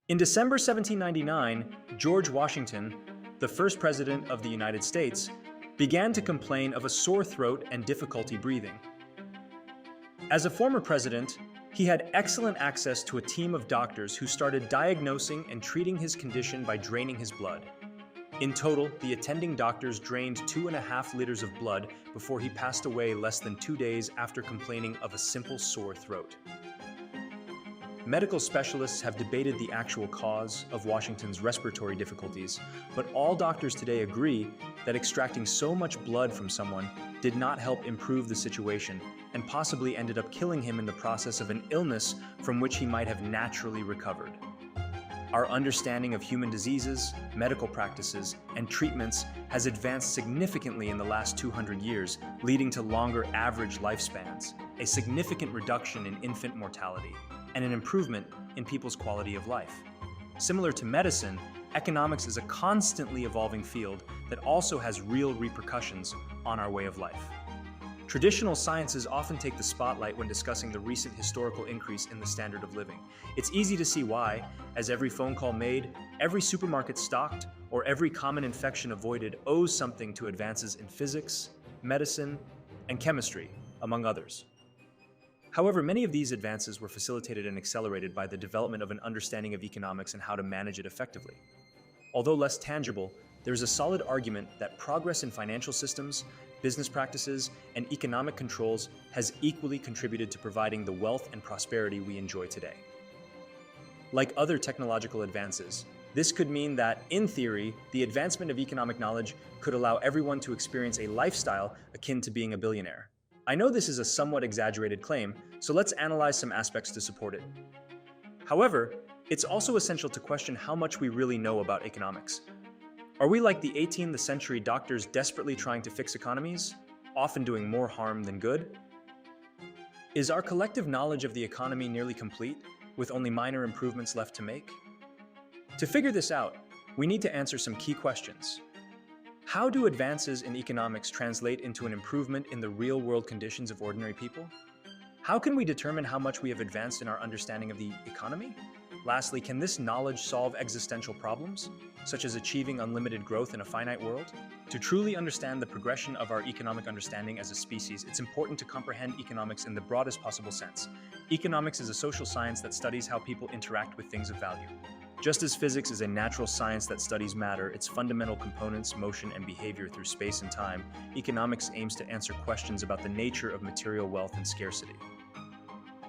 In December 1799, George Washington, the first president of the United States, began to complain of a sore throat and difficulty breathing. As a former president, he had excellent access to a team of doctors who started diagnosing and treating his condition by draining his blood. In total, the attending doctors drained 2.5 liters of blood before he passed away less than 2 days after complaining of a simple sore throat. Medical specialists have debated the actual cause of Washington's respiratory difficulties, but all doctors today agree that extracting so much blood from someone did not help improve the situation and possibly ended up killing him in the process of an illness from which he might have naturally recovered. Our understanding of human diseases, medical practices, and treatments has advanced significantly in the last 200 years, leading to longer average lifespans, a significant reduction in infant mortality, and an improvement in people's quality of life. Similar to medicine, economics is a constantly evolving field that also has real repercussions on our way of life. Traditional sciences often take the spotlight when discussing the recent historical increase in the standard of living. It's easy to see why, as every phone call made, every supermarket stocked, or every common infection avoided owes something to advances in physics, medicine, and chemistry, among others. However, many of these advances were facilitated and accelerated by the development of an understanding of economics and how to manage it effectively. Although less tangible, there is a solid argument that progress in financial systems, business practices, and economic controls has equally contributed to providing the wealth and prosperity we enjoy today. Like other technological advances, this could mean that, in theory, the advancement of economic knowledge could allow everyone to experience a lifestyle akin to being a billionaire. I know this is a somewhat exaggerated claim, so let's analyze some aspects to support it. However, it's also essential to question how much we really know about economics. Are we like the 18th century doctors desperately trying to fix economies, often doing more harm than good? Is our collective knowledge of the economy nearly complete, with only minor improvements left to make? To figure this out, we need to answer some key questions. How do advances in economics translate into an improvement in the real-world conditions of ordinary people? How can we determine how much we have advanced in our understanding of the economy? Lastly, can this knowledge solve existential problems, such as achieving unlimited growth in a finite world? To truly understand the progression of our economic understanding as a species, it's important to comprehend economics in the broadest possible sense. Economics is a social science that studies how people interact with things of value. Just as physics is a natural science that studies matter, its fundamental components, motion, and behavior through space and time, economics aims to answer questions about the nature of material wealth and scarcity.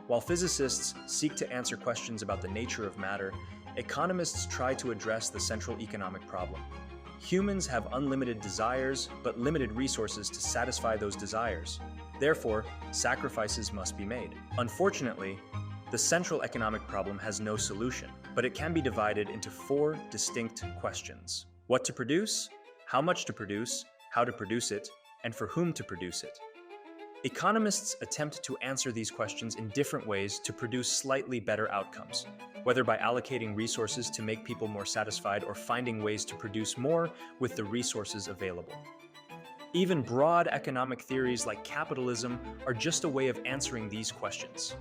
While physicists seek to answer questions about the nature of matter, economists try to address the central economic problem. Humans have unlimited desires, but limited resources to satisfy those desires. Therefore, sacrifices must be made. Unfortunately, the central economic problem has no solution, but it can be divided into 4 distinct questions: what to produce, how much to produce, how to produce it, and for whom to produce it. Economists attempt to answer these questions in different ways to produce slightly better outcomes, whether by allocating resources to make people more satisfied or finding ways to produce more with the resources available. Even broad economic theories like capitalism are just a way of answering these questions.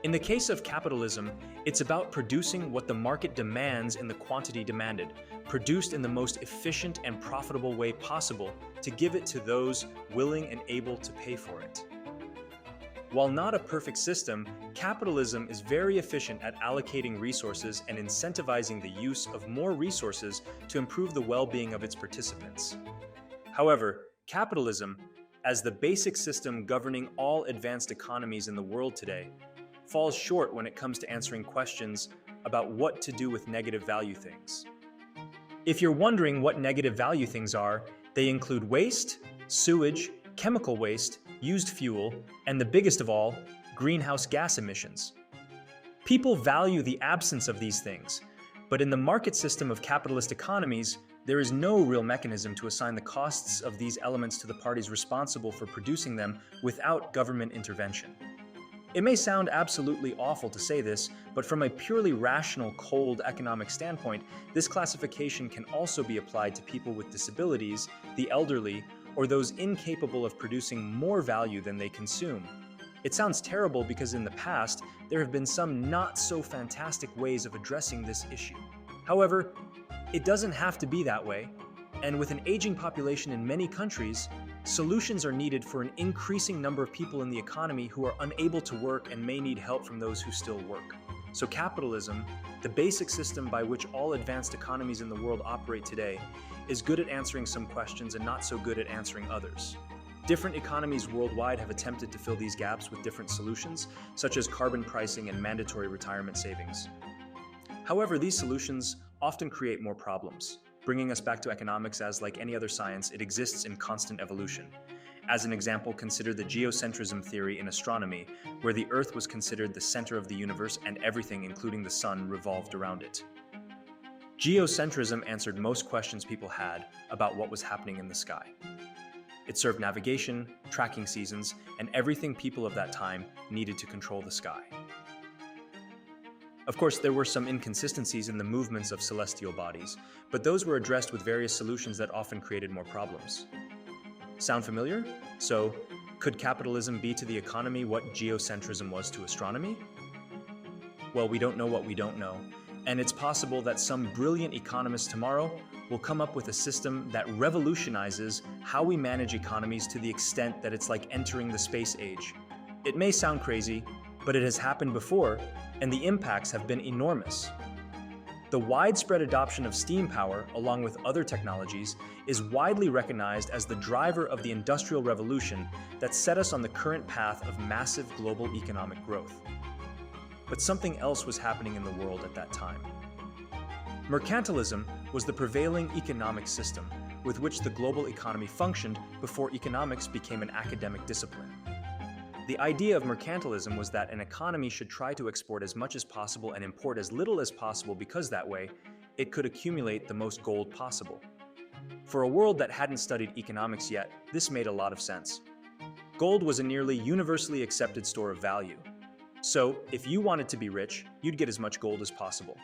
In the case of capitalism, it's about producing what the market demands in the quantity demanded, produced in the most efficient and profitable way possible to give it to those willing and able to pay for it. While not a perfect system, capitalism is very efficient at allocating resources and incentivizing the use of more resources to improve the well-being of its participants. However, capitalism, as the basic system governing all advanced economies in the world today, falls short when it comes to answering questions about what to do with negative value things. If you're wondering what negative value things are, they include waste, sewage, chemical waste, used fuel, and the biggest of all, greenhouse gas emissions. People value the absence of these things, but in the market system of capitalist economies, there is no real mechanism to assign the costs of these elements to the parties responsible for producing them without government intervention. It may sound absolutely awful to say this, but from a purely rational, cold economic standpoint, this classification can also be applied to people with disabilities, the elderly, or those incapable of producing more value than they consume. It sounds terrible because in the past, there have been some not so fantastic ways of addressing this issue. However, it doesn't have to be that way, and with an aging population in many countries, solutions are needed for an increasing number of people in the economy who are unable to work and may need help from those who still work. So capitalism, the basic system by which all advanced economies in the world operate today, is good at answering some questions and not so good at answering others. Different economies worldwide have attempted to fill these gaps with different solutions, such as carbon pricing and mandatory retirement savings. However, these solutions often create more problems, bringing us back to economics as, like any other science, it exists in constant evolution. As an example, consider the geocentrism theory in astronomy, where the Earth was considered the center of the universe and everything, including the sun, revolved around it. Geocentrism answered most questions people had about what was happening in the sky. It served navigation, tracking seasons, and everything people of that time needed to control the sky. Of course, there were some inconsistencies in the movements of celestial bodies, but those were addressed with various solutions that often created more problems. Sound familiar? So, could capitalism be to the economy what geocentrism was to astronomy? Well, we don't know what we don't know, and it's possible that some brilliant economist tomorrow will come up with a system that revolutionizes how we manage economies to the extent that it's like entering the space age. It may sound crazy, but it has happened before, and the impacts have been enormous. The widespread adoption of steam power, along with other technologies, is widely recognized as the driver of the Industrial Revolution that set us on the current path of massive global economic growth. But something else was happening in the world at that time. Mercantilism was the prevailing economic system with which the global economy functioned before economics became an academic discipline. The idea of mercantilism was that an economy should try to export as much as possible and import as little as possible because that way, it could accumulate the most gold possible. For a world that hadn't studied economics yet, this made a lot of sense. Gold was a nearly universally accepted store of value. So, if you wanted to be rich, you'd get as much gold as possible.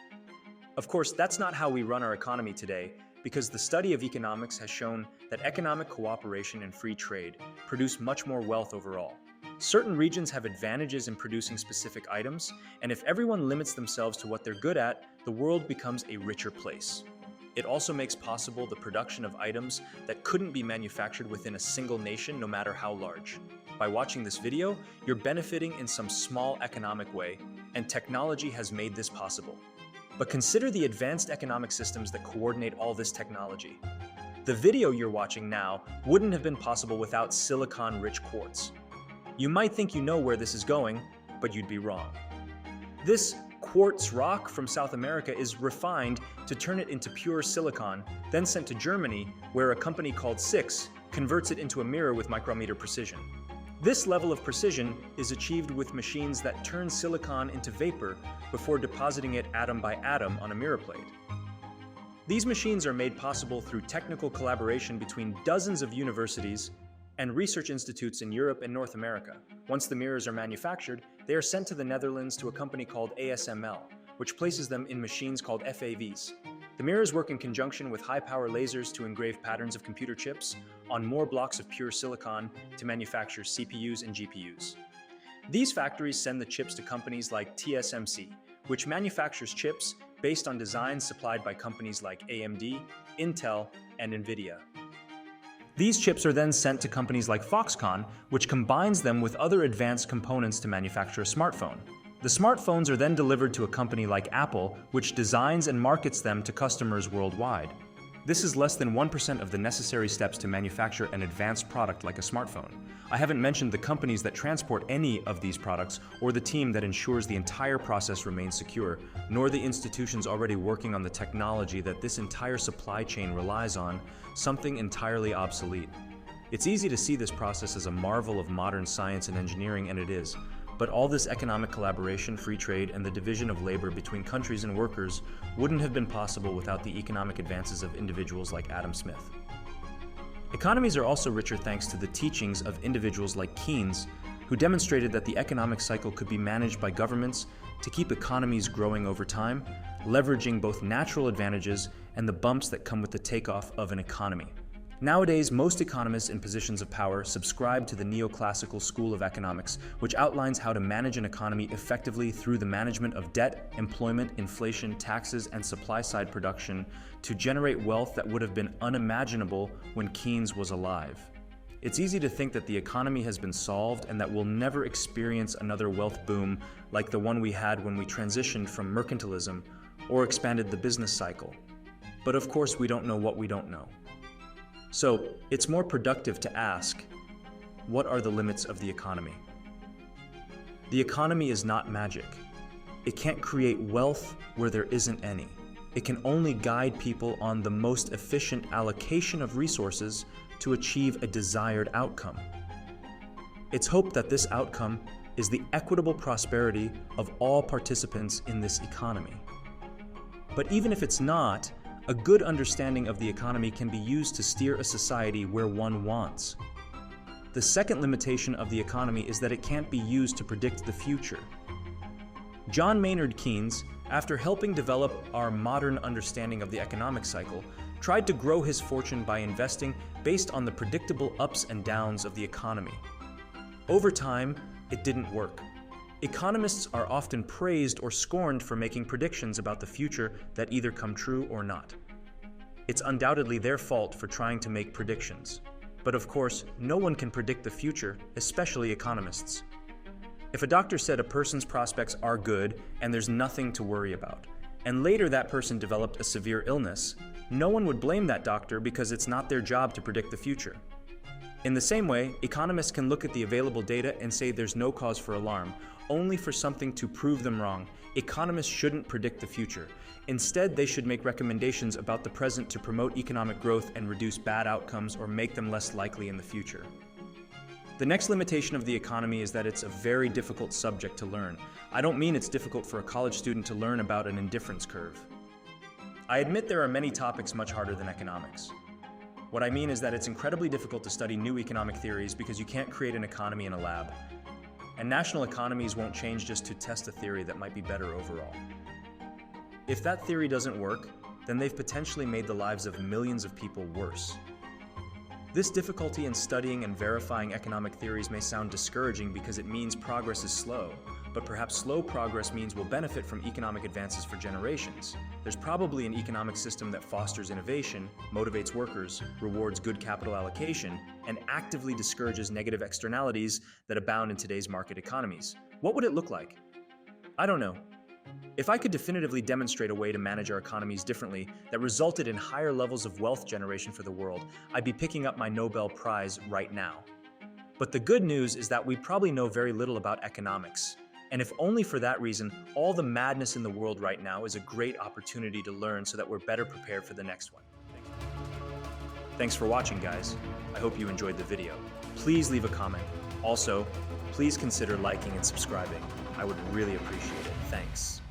Of course, that's not how we run our economy today, because the study of economics has shown that economic cooperation and free trade produce much more wealth overall. Certain regions have advantages in producing specific items, and if everyone limits themselves to what they're good at, the world becomes a richer place. It also makes possible the production of items that couldn't be manufactured within a single nation, no matter how large. By watching this video, you're benefiting in some small economic way, and technology has made this possible. But consider the advanced economic systems that coordinate all this technology. The video you're watching now wouldn't have been possible without silicon-rich quartz. You might think you know where this is going, but you'd be wrong. This quartz rock from South America is refined to turn it into pure silicon, then sent to Germany, where a company called Six converts it into a mirror with micrometer precision. This level of precision is achieved with machines that turn silicon into vapor before depositing it atom by atom on a mirror plate. These machines are made possible through technical collaboration between dozens of universities and research institutes in Europe and North America. Once the mirrors are manufactured, they are sent to the Netherlands to a company called ASML, which places them in machines called FAVs. The mirrors work in conjunction with high-power lasers to engrave patterns of computer chips on more blocks of pure silicon to manufacture CPUs and GPUs. These factories send the chips to companies like TSMC, which manufactures chips based on designs supplied by companies like AMD, Intel, and NVIDIA. These chips are then sent to companies like Foxconn, which combines them with other advanced components to manufacture a smartphone. The smartphones are then delivered to a company like Apple, which designs and markets them to customers worldwide. This is less than 1% of the necessary steps to manufacture an advanced product like a smartphone. I haven't mentioned the companies that transport any of these products or the team that ensures the entire process remains secure, nor the institutions already working on the technology that this entire supply chain relies on, something entirely obsolete. It's easy to see this process as a marvel of modern science and engineering, and it is. But all this economic collaboration, free trade, and the division of labor between countries and workers wouldn't have been possible without the economic advances of individuals like Adam Smith. Economies are also richer thanks to the teachings of individuals like Keynes, who demonstrated that the economic cycle could be managed by governments to keep economies growing over time, leveraging both natural advantages and the bumps that come with the takeoff of an economy. Nowadays, most economists in positions of power subscribe to the neoclassical school of economics, which outlines how to manage an economy effectively through the management of debt, employment, inflation, taxes, and supply-side production to generate wealth that would have been unimaginable when Keynes was alive. It's easy to think that the economy has been solved and that we'll never experience another wealth boom like the one we had when we transitioned from mercantilism or expanded the business cycle. But of course, we don't know what we don't know. So, it's more productive to ask, what are the limits of the economy? The economy is not magic. It can't create wealth where there isn't any. It can only guide people on the most efficient allocation of resources to achieve a desired outcome. It's hoped that this outcome is the equitable prosperity of all participants in this economy. But even if it's not, a good understanding of the economy can be used to steer a society where one wants. The second limitation of the economy is that it can't be used to predict the future. John Maynard Keynes, after helping develop our modern understanding of the economic cycle, tried to grow his fortune by investing based on the predictable ups and downs of the economy. Over time, it didn't work. Economists are often praised or scorned for making predictions about the future that either come true or not. It's undoubtedly their fault for trying to make predictions. But of course, no one can predict the future, especially economists. If a doctor said a person's prospects are good and there's nothing to worry about, and later that person developed a severe illness, no one would blame that doctor because it's not their job to predict the future. In the same way, economists can look at the available data and say there's no cause for alarm, only for something to prove them wrong. Economists shouldn't predict the future. Instead, they should make recommendations about the present to promote economic growth and reduce bad outcomes or make them less likely in the future. The next limitation of the economy is that it's a very difficult subject to learn. I don't mean it's difficult for a college student to learn about an indifference curve. I admit there are many topics much harder than economics. What I mean is that it's incredibly difficult to study new economic theories because you can't create an economy in a lab. And national economies won't change just to test a theory that might be better overall. If that theory doesn't work, then they've potentially made the lives of millions of people worse. This difficulty in studying and verifying economic theories may sound discouraging because it means progress is slow, but perhaps slow progress means we'll benefit from economic advances for generations. There's probably an economic system that fosters innovation, motivates workers, rewards good capital allocation, and actively discourages negative externalities that abound in today's market economies. What would it look like? I don't know. If I could definitively demonstrate a way to manage our economies differently that resulted in higher levels of wealth generation for the world, I'd be picking up my Nobel Prize right now. But the good news is that we probably know very little about economics. And if only for that reason, all the madness in the world right now is a great opportunity to learn so that we're better prepared for the next one. Thanks for watching, guys. I hope you enjoyed the video. Please leave a comment. Also, please consider liking and subscribing. I would really appreciate it. Thanks.